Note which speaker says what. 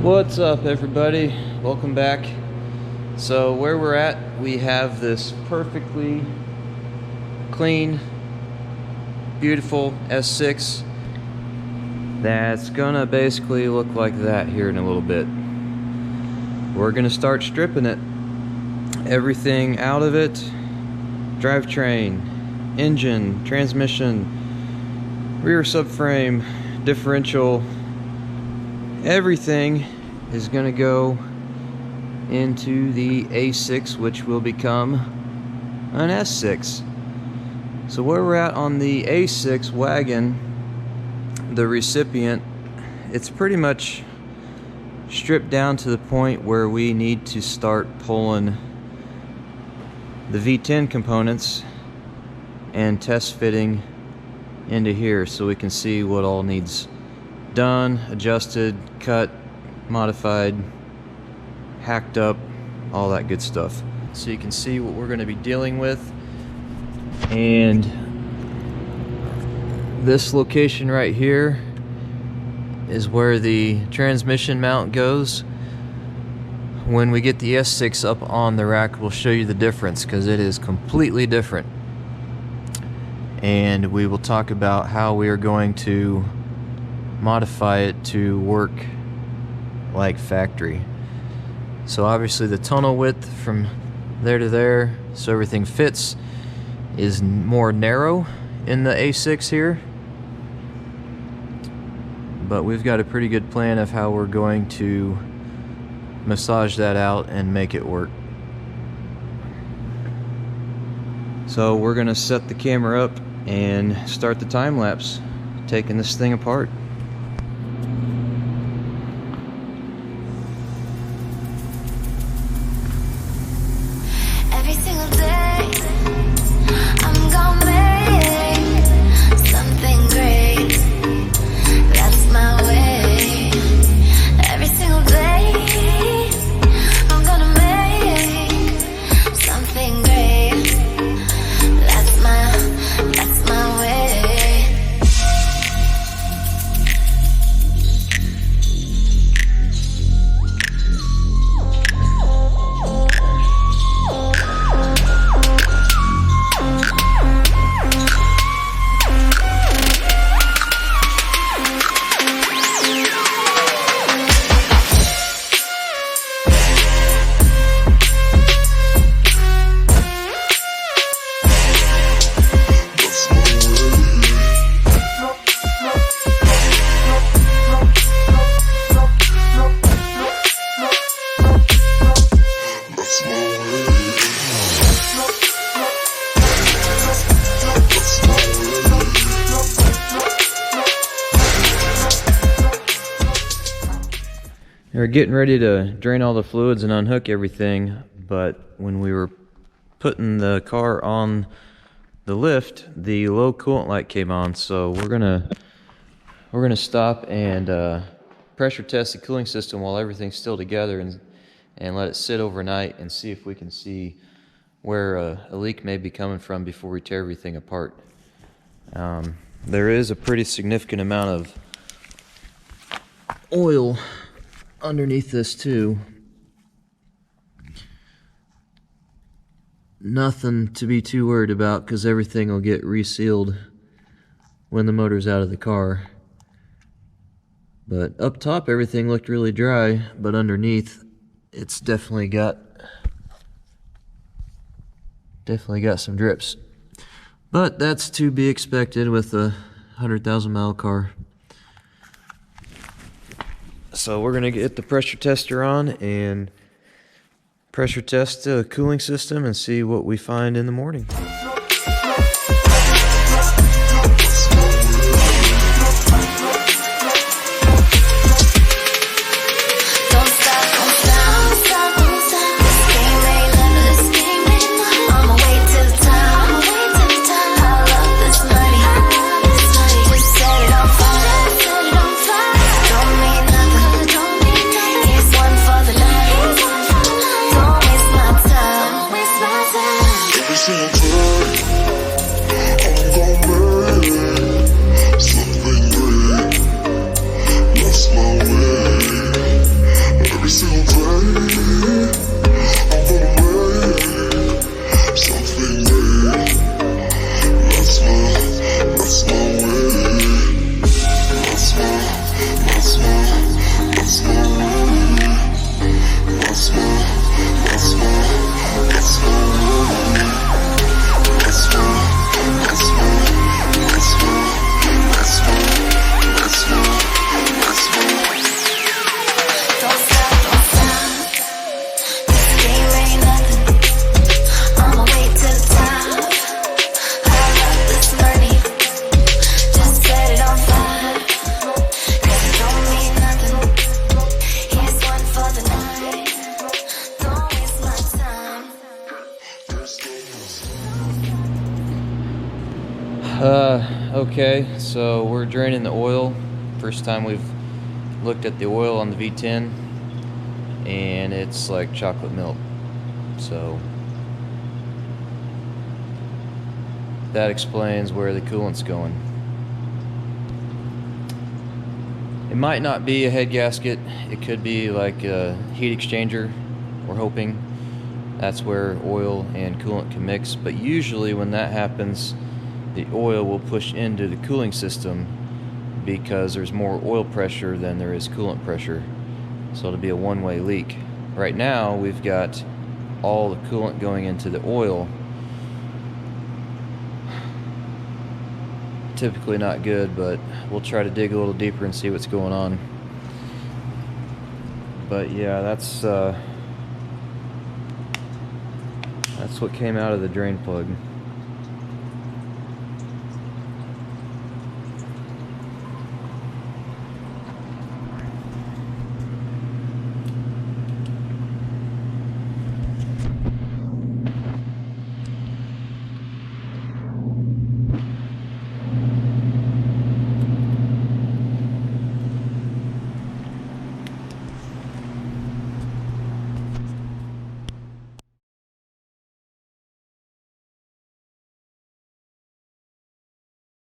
Speaker 1: What's up, everybody? Welcome back. So where we're at, we have this perfectly clean, beautiful S6 that's gonna basically look like that here in a little bit. We're gonna start stripping it. Everything out of it: drivetrain, engine, transmission, rear subframe, differential. Everything is going to go into the A6, which will become an S6. So where we're at on the A6 wagon, the recipient, it's pretty much stripped down to the point where we need to start pulling the V10 components and test fitting into here so we can see what all needs done, adjusted, cut, modified, hacked up, all that good stuff. So you can see what we're going to be dealing with. And this location right here is where the transmission mount goes. When we get the S6 up on the rack, we'll show you the difference, because it is completely different. And we will talk about how we are going to modify it to work like factory. So obviously the tunnel width from there to there, so everything fits, is more narrow in the A6 here. But we've got a pretty good plan of how we're going to massage that out and make it work. So we're gonna set the camera up and start the time lapse, taking this thing apart.
Speaker 2: Every single day, I'm gonna make something great. That's my way. Every single day, I'm gonna make something great. That's my way.
Speaker 1: We're getting ready to drain all the fluids and unhook everything, but when we were putting the car on the lift, the low coolant light came on, so we're gonna stop and pressure test the cooling system while everything's still together, and let it sit overnight and see if we can see where a leak may be coming from before we tear everything apart. There is a pretty significant amount of oil underneath this too. Nothing to be too worried about, because everything will get resealed when the motor's out of the car. But up top everything looked really dry, but underneath it's definitely got some drips. But that's to be expected with a 100,000-mile car. So we're gonna get the pressure tester on and pressure test the cooling system and see what we find in the morning.
Speaker 2: Every single day.
Speaker 1: Okay, so we're draining the oil. First time we've looked at the oil on the V10, and it's like chocolate milk. So that explains where the coolant's going. It might not be a head gasket. It could be like a heat exchanger. We're hoping that's where oil and coolant can mix. But usually when that happens, the oil will push into the cooling system because there's more oil pressure than there is coolant pressure. So it'll be a one-way leak. Right now we've got all the coolant going into the oil. Typically not good, but we'll try to dig a little deeper and see what's going on. But yeah, that's what came out of the drain plug.